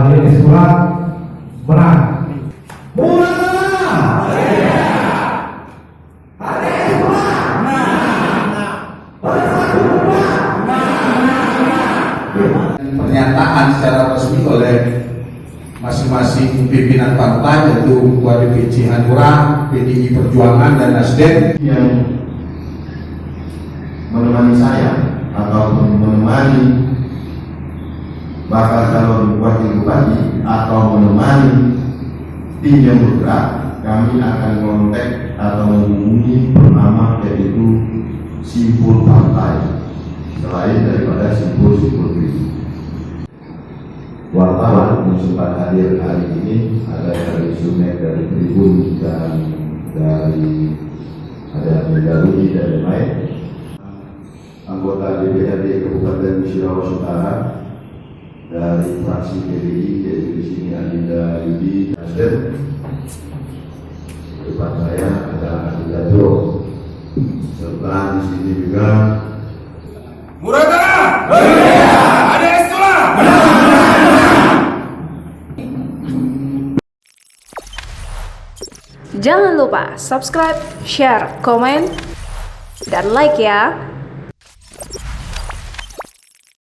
Raden Esula menang. Pernyataan secara resmi oleh masing-masing pimpinan partai, yaitu Ketua DPC Hanura, PDI Perjuangan, dan Nasdem yang menemani saya atau menemani bakal calon wakil bupati atau menemani tim yang bergerak, kami akan mengontak atau menghubungi bernama yaitu simpul partai selain daripada simpul-simpul pribadi. Wartawan yang sempat hadir hari ini ada dari Sumet, dari Tribun, dan dari Rudi dan lain-lain. Anggota DPRD Kabupaten Musirawas Utara dari fraksi PDI, yaitu di sini Adinda Yudi Nasdem. Depan saya ada Adinda Jo, serta di sini juga Muradana, ada Esula. Jangan lupa subscribe, share, komen, dan like ya.